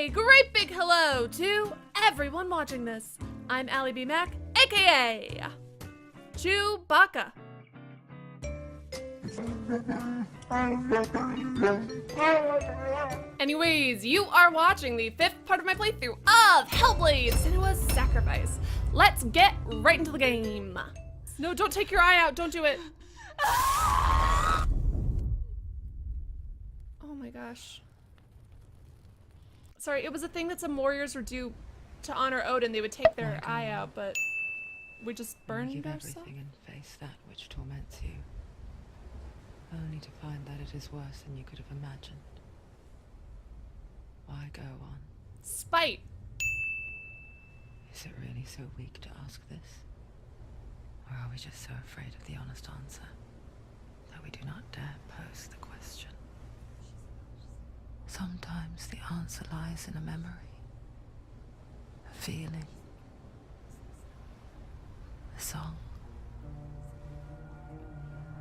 A great big hello to everyone watching this. I'm alliebeemac, aka Chewbacca. Anyways, you are watching the 5th part of my playthrough of Hellblade, Senua's Sacrifice. Let's get right into the game. No, don't take your eye out, don't do it. Oh my gosh. Sorry, it was a thing that some warriors would do to honor Odin. They would take their eye out, but we just burned ourselves. Everything and face that which torments you, only to find that it is worse than you could have imagined. Why go on? Spite. Is it really so weak to ask this? Or are we just so afraid of the honest answer that we do not dare pose the question? Sometimes the answer lies in a memory, a feeling, a song.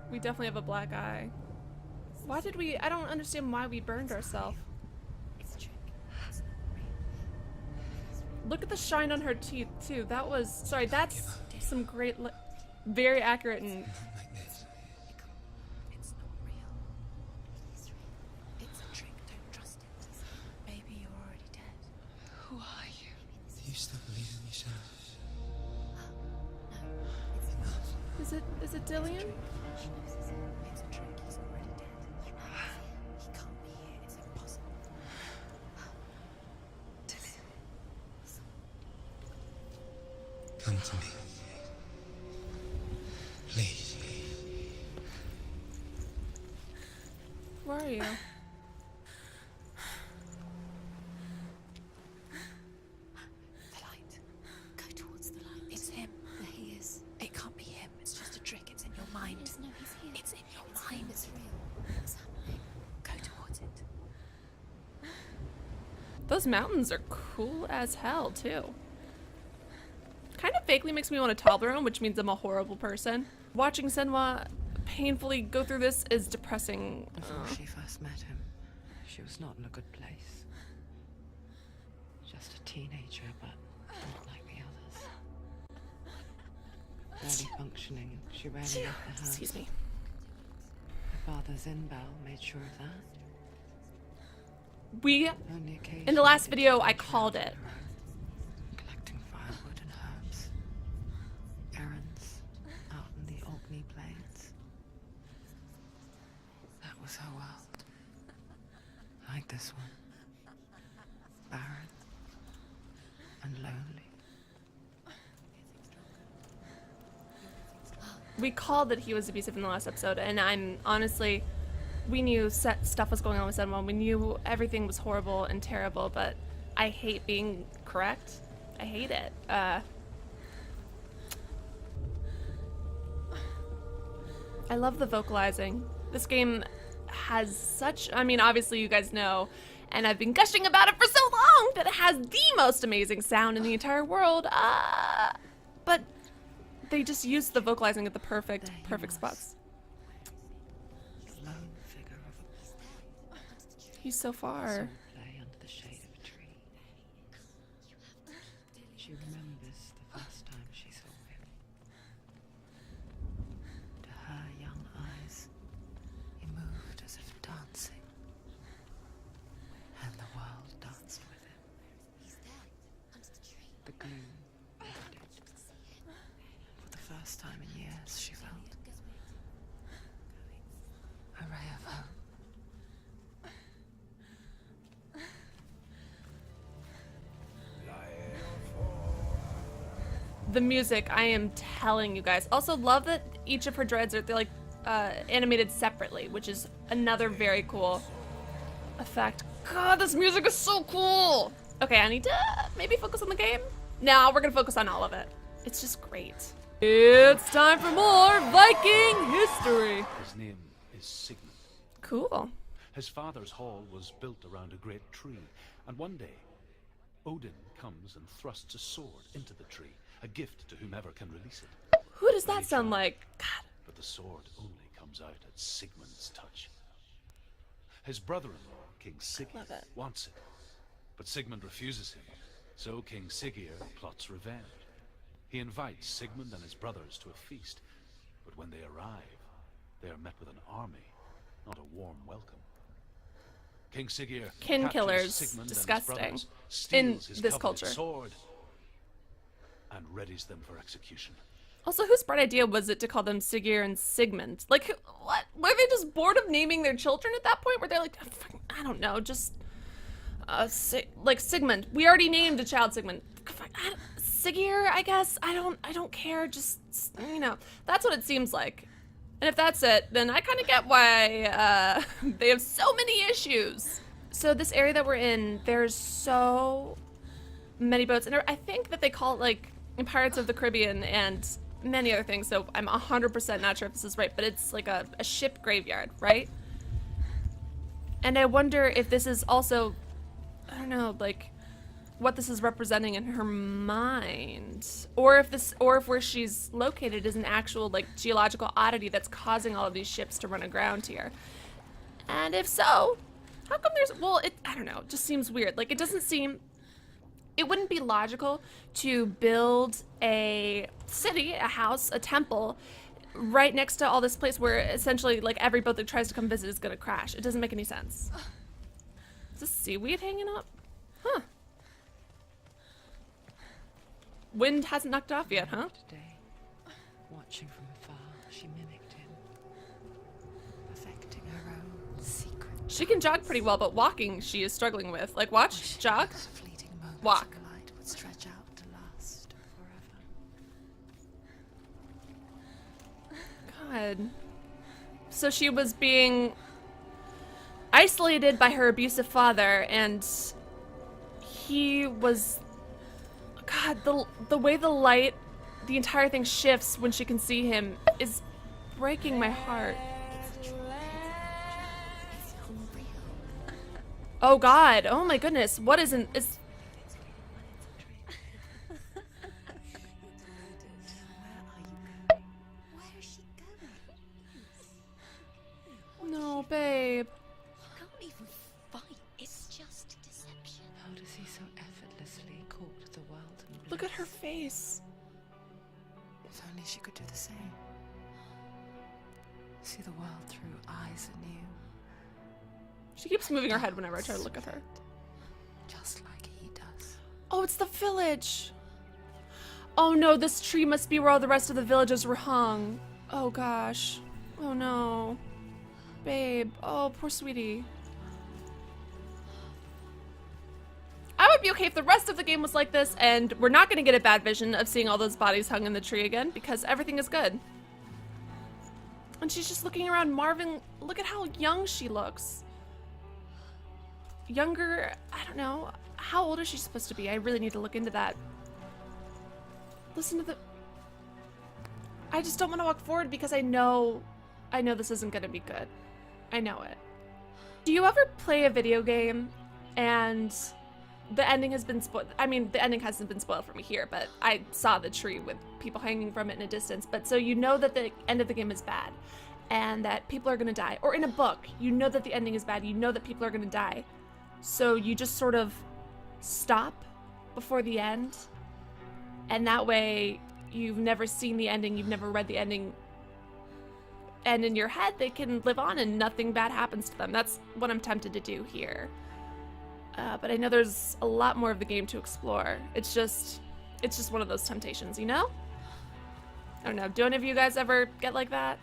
We definitely have a black eye. Why did we? I don't understand why we burned ourselves. Look at the shine on her teeth too. That was, sorry, that's some great, very accurate and. It's not real. It's a trick. Don't trust it. Maybe you're already dead. Who are you? Do you still believe in yourself? No, it's not. Is it Dillian? It's a trick. He's already dead. He can't be here. It's impossible. Come to me. Please. Where are you? The light. Go towards the light. It's him. There he is. It can't be him. It's just a trick. It's in your mind. No, he's here. It's in your mind. It's real. What's happening? Go towards it. Those mountains are cool as hell too. Kind of vaguely makes me want a Toblerone, which means I'm a horrible person. Watching Senua painfully go through this is depressing. Before she first met him, she was not in a good place. Just a teenager, but not like the others. Barely functioning, she rarely left the house. Excuse me. Her father Zinbel made sure of that. We, Only in the last occasionally video, did I she called venture it. on her own, collecting firewood and herbs, errands out in the Orkney Plains. That was her world. Like this one. Barren and lonely. We called that he was abusive in the last episode, and I'm honestly, we knew stuff was going on with Senua. We knew everything was horrible and terrible, but I hate being correct. I hate it. I love the vocalizing. This game has such, I mean, obviously you guys know, and I've been gushing about it for so long, that it has the most amazing sound in the entire world. But they just used the vocalizing at the perfect spots. Lone figure of a He's so far. soul play under the shade of a tree. She remembers the first time she saw him. To her young eyes, he moved as if dancing, and the world danced with him. The gloom lifted. For the first time in years, she felt a ray of hope. The music, I am telling you guys. Also love that each of her dreads are, they're like animated separately, which is another very cool effect. God, this music is so cool. Okay, I need to maybe focus on the game. Now we're gonna focus on all of it. It's just great. It's time for more Viking history. His name is Sigmund. Cool. His father's hall was built around a great tree, and one day, Odin comes and thrusts a sword into the tree, a gift to whomever can release it. Who does that sound like? God. But the sword only comes out at Sigmund's touch. His brother-in-law, King Siggy, love it. wants it, But Sigmund refuses him, so King Siggeir plots revenge. He invites Sigmund and his brothers to a feast, but when they arrive, they are met with an army, not a warm welcome. King Siggeir Kin captures killers, Sigmund and his disgusting. brothers, In steals his this coveted culture. sword, and readies them for execution. Also, whose bright idea was it to call them Siggeir and Sigmund? Like, what? Were they just bored of naming their children at that point? Were they like, I don't know, just, like Sigmund. We already named a child Sigmund. Siggeir, I guess. I don't care. Just, you know, that's what it seems like. And if that's it, then I kind of get why they have so many issues. So this area that we're in, there's so many boats, and I think that they call it like Pirates of the Caribbean and many other things, so I'm 100% not sure if this is right, but it's like a ship graveyard, right? And I wonder if this is also, I don't know, like what this is representing in her mind, or if where she's located is an actual like geological oddity that's causing all of these ships to run aground here. And if so, how come there's, well, I don't know, it just seems weird. Like, it doesn't seem, it wouldn't be logical to build a city, a house, a temple right next to all this place where essentially like every boat that tries to come visit is gonna crash. It doesn't make any sense. Is this seaweed hanging up? Huh. Wind hasn't knocked off yet, huh? Today, watching from afar, she mimicked him, perfecting her own secret. She can jog pretty well, but walking she is struggling with. Like, watch, jog, Fleeting moments walk. of light would stretch out to last forever. God. So she was being isolated by her abusive father, and he was, God, the way the light, the entire thing shifts when she can see him is breaking my heart. Oh God, oh my goodness, what is Where is she going? No, babe. You can't even fight. It's just deception. Odyssey so effortlessly caught the world in bliss. Look at her face. If only she could do the same. See the world through eyes anew. She keeps moving her head whenever I try to look at her. Just like he does. Oh, it's the village. Oh no, this tree must be where all the rest of the villages were hung. Oh gosh. Oh no. Babe. Oh, poor sweetie. I would be okay if the rest of the game was like this and we're not going to get a bad vision of seeing all those bodies hung in the tree again because everything is good. And she's just looking around marveling. Look at how young she looks. Younger, I don't know. How old is she supposed to be? I really need to look into that. Listen to the... I just don't want to walk forward because I know this isn't going to be good. I know it. Do you ever play a video game and the ending has been spoiled? I mean, the ending hasn't been spoiled for me here, but I saw the tree with people hanging from it in a distance. But so you know that the end of the game is bad and that people are going to die. Or in a book, you know that the ending is bad. You know that people are going to die. So you just sort of stop before the end. And that way you've never seen the ending. You've never read the ending. And in your head, they can live on and nothing bad happens to them. That's what I'm tempted to do here. But I know there's a lot more of the game to explore. It's just one of those temptations, you know? I don't know. Do any of you guys ever get like that?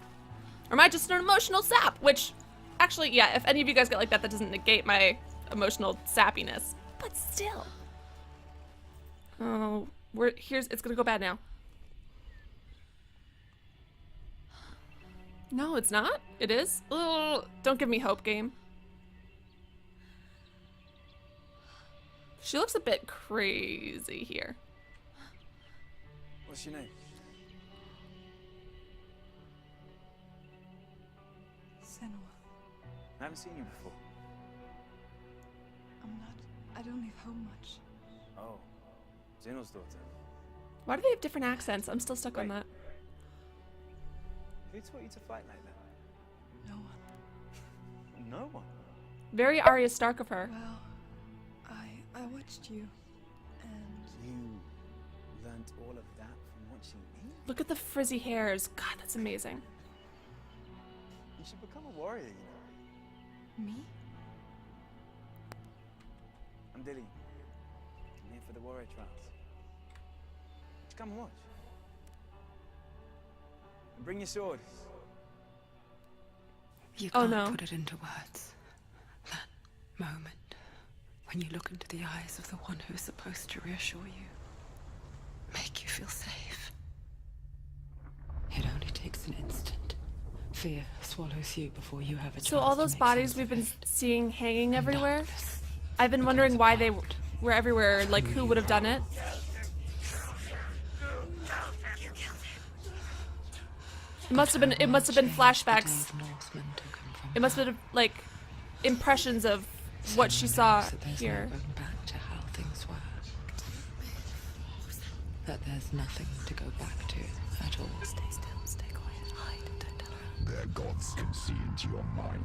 Or am I just an emotional sap? Which, actually, yeah, if any of you guys get like that, that doesn't negate my emotional sappiness. But still. Oh, it's gonna go bad now. No, it's not. It is. Ugh, don't give me hope, game. She looks a bit crazy here. What's your name? Senua. I haven't seen you before. I don't leave home much. Oh, Zeno's daughter. Why do they have different accents? I'm still stuck on that. Who taught you to fight like that? No one. No one. Very Arya Stark of her. Well, I watched you, and You learned all of that from watching me? Look at the frizzy hairs. God, that's amazing. You should become a warrior, you know. me? I'm Dilly. I'm here for the warrior trials. Just come and watch. And bring your sword. You Oh, can't no. put it into words. That moment when you look into the eyes of the one who's supposed to reassure you, make you feel safe. It only takes an instant. Fear swallows you before you have a chance So all to those make bodies sense we've of been it. seeing hanging And everywhere, darkness I've been wondering becomes why a they cloud. were everywhere, like who would have done it. It must have been flashbacks. It must have been like impressions of what she saw here. Going back to how things were. That there's nothing to go back to at all. Stay still, stay quiet, hide, don't tell her. Their gods can see into your mind.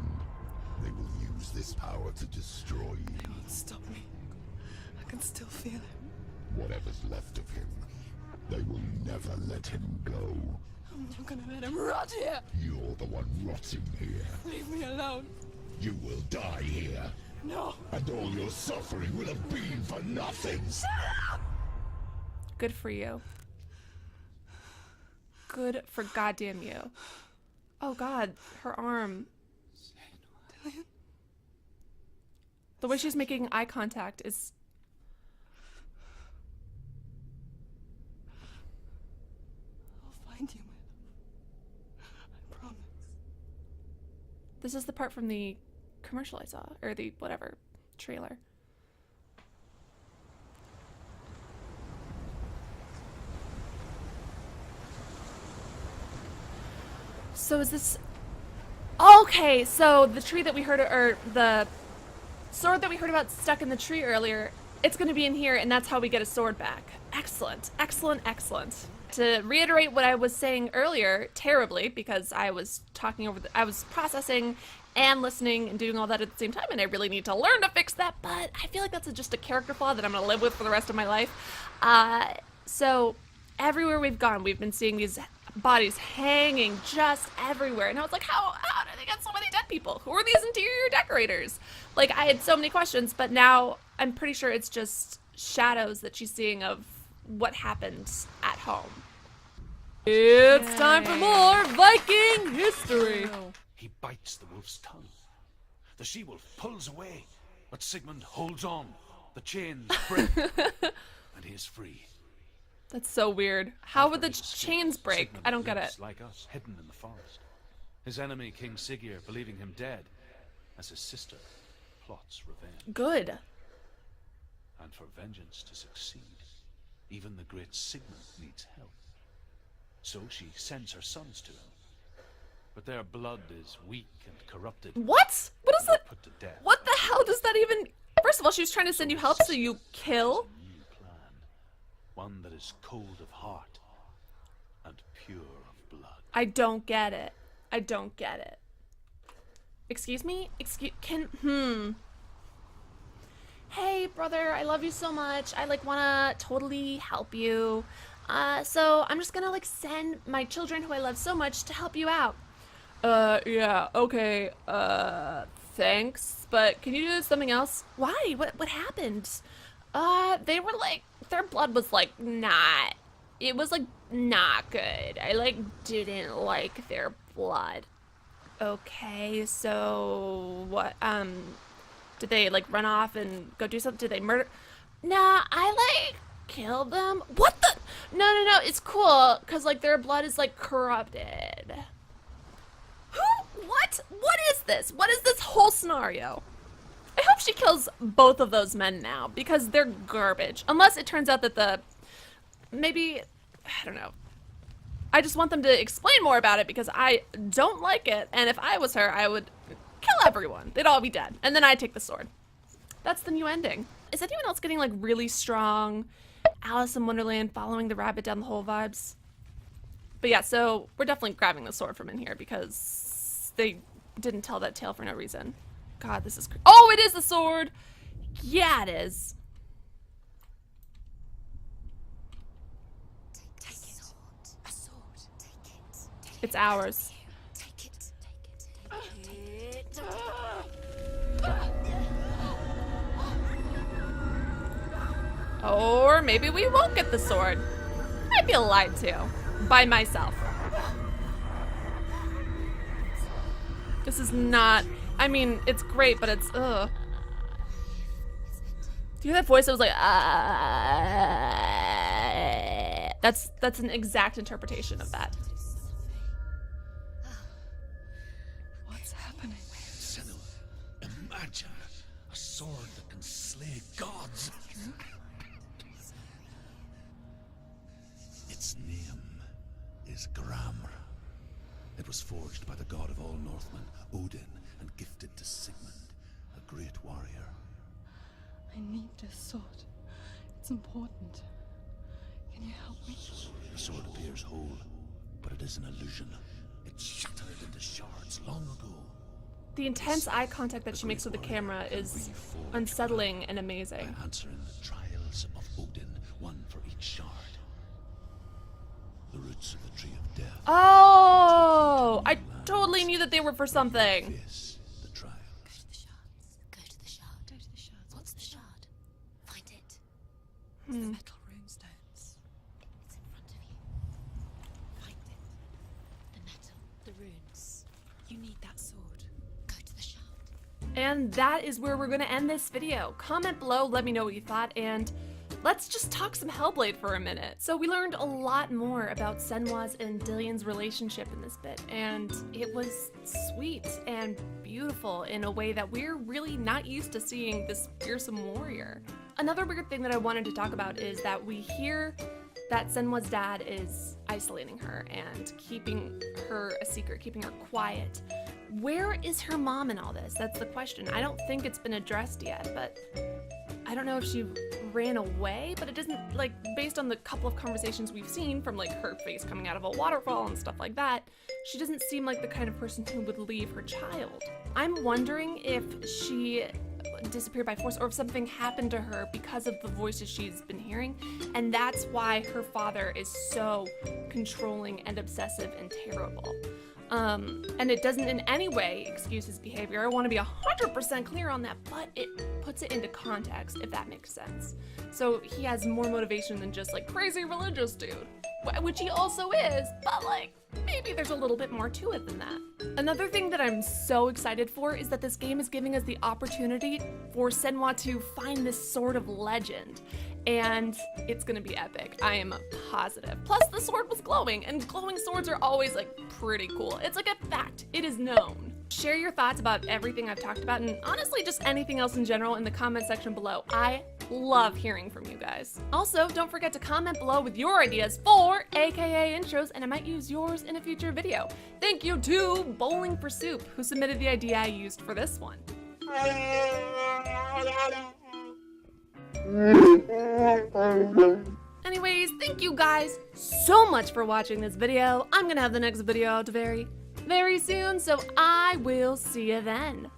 They will use this power to destroy you. He won't stop me. I can still feel him. Whatever's left of him, they will never let him go. I'm not gonna let him rot here. You're the one rotting here. Leave me alone. You will die here, No. and all your suffering will have been for nothing. Good for you. Good for goddamn you. Oh god, her arm. The way she's making eye contact is... I'll find you, I promise. This is the part from the commercial I saw, or the whatever, trailer. So is this... Okay, so the tree that we heard, or the sword that we heard about stuck in the tree earlier, it's going to be in here, and that's how we get a sword back. Excellent, excellent, excellent. To reiterate what I was saying earlier, terribly, because I was talking over I was processing and listening and doing all that at the same time, and I really need to learn to fix that, but I feel like that's just a character flaw that I'm going to live with for the rest of my life. So everywhere we've gone, we've been seeing these bodies hanging just everywhere, and I was like, how do they get so many dead people? Who are these interior decorators? Like, I had so many questions, but now I'm pretty sure it's just shadows that she's seeing of what happened at home. It's time for more Viking history. He bites the wolf's tongue. The she-wolf pulls away, but Sigmund holds on. The chains break, and he is free. That's so weird. How would the After his escape, chains break? Sigmund I don't get lives it. like us, hidden in the forest. His enemy, King Siggeir, believing him dead, as his sister plots revenge. Good. And for vengeance to succeed, even the great Sigmund needs help. So she sends her sons to him. But their blood is weak and corrupted. What? What is and that? put to death. What the hell does that even... First of all, she was trying to send you help, so you kill? A new plan. One that is cold of heart and pure of blood. I don't get it. I don't get it. Excuse me? Hey, brother, I love you so much. I, wanna totally help you. So I'm just gonna, send my children who I love so much to help you out. Yeah, okay, thanks. But can you do something else? Why? What happened? They were, their blood was, not... It was, not good. I, didn't like their blood. Okay, so what, did they, run off and go do something? Did they murder? Nah, I, killed them. What the? No, it's cool, because, their blood is, corrupted. Who? What? What is this? What is this whole scenario? I hope she kills both of those men now, because they're garbage. Unless it turns out that maybe, I don't know. I just want them to explain more about it, because I don't like it, and if I was her, I would kill everyone. They'd all be dead, and then I'd take the sword. That's the new ending. Is anyone else getting, really strong Alice in Wonderland, following the rabbit down the hole vibes? But yeah, so we're definitely grabbing the sword from in here, because they didn't tell that tale for no reason. God, this is oh, it is the sword! Yeah, it is. It's ours. Take it. Take it. Or maybe we won't get the sword. I feel lied to. By myself. This is not... I mean, it's great, but it's... ugh. Do you hear that voice that was like... That's an exact interpretation of that. What's happening? Senua, imagine a sword that can slay gods. Its name is Gramr. It was forged by the god of all Northmen, Odin, and gifted to Sigmund, a great warrior. I need this sword. It's important. Can you help me? The sword appears whole, but it is an illusion. It shattered into shards long ago. The intense eye contact that she makes with the camera is unsettling and amazing. By answering the trials of Odin, one for each shard. The roots of the tree of death. Oh! I totally knew that they were for something. Face the trials. Go to the shard. Go to the shard. What's the shard? Find it. The metal runestones. It's in front of you. Find it. The metal. The runes. You need that sword. Go to the shard. And that is where we're gonna end this video. Comment below, let me know what you thought, and let's just talk some Hellblade for a minute. So we learned a lot more about Senua's and Dillion's relationship in this bit, and it was sweet and beautiful in a way that we're really not used to seeing this fearsome warrior. Another weird thing that I wanted to talk about is that we hear that Senua's dad is isolating her and keeping her a secret, keeping her quiet. Where is her mom in all this? That's the question. I don't think it's been addressed yet, but I don't know if she ran away, but it doesn't, like, based on the couple of conversations we've seen from, like, her face coming out of a waterfall and stuff like that, she doesn't seem like the kind of person who would leave her child. I'm wondering if she disappeared by force or if something happened to her because of the voices she's been hearing, and that's why her father is so controlling and obsessive and terrible. And it doesn't in any way excuse his behavior. I want to be 100% clear on that, but it puts it into context, if that makes sense. So he has more motivation than just like crazy religious dude, which he also is, but like maybe there's a little bit more to it than that. Another thing that I'm so excited for is that this game is giving us the opportunity for Senua to find this sword of legend. And it's gonna be epic, I am positive. Plus the sword was glowing, and glowing swords are always like pretty cool. It's like a fact, it is known. Share your thoughts about everything I've talked about, and honestly just anything else in general in the comment section below. I love hearing from you guys. Also, don't forget to comment below with your ideas for AKA intros, and I might use yours in a future video. Thank you to Bowling for Soup, who submitted the idea I used for this one. Anyways, thank you guys so much for watching this video. I'm gonna have the next video out very, very soon, so I will see you then.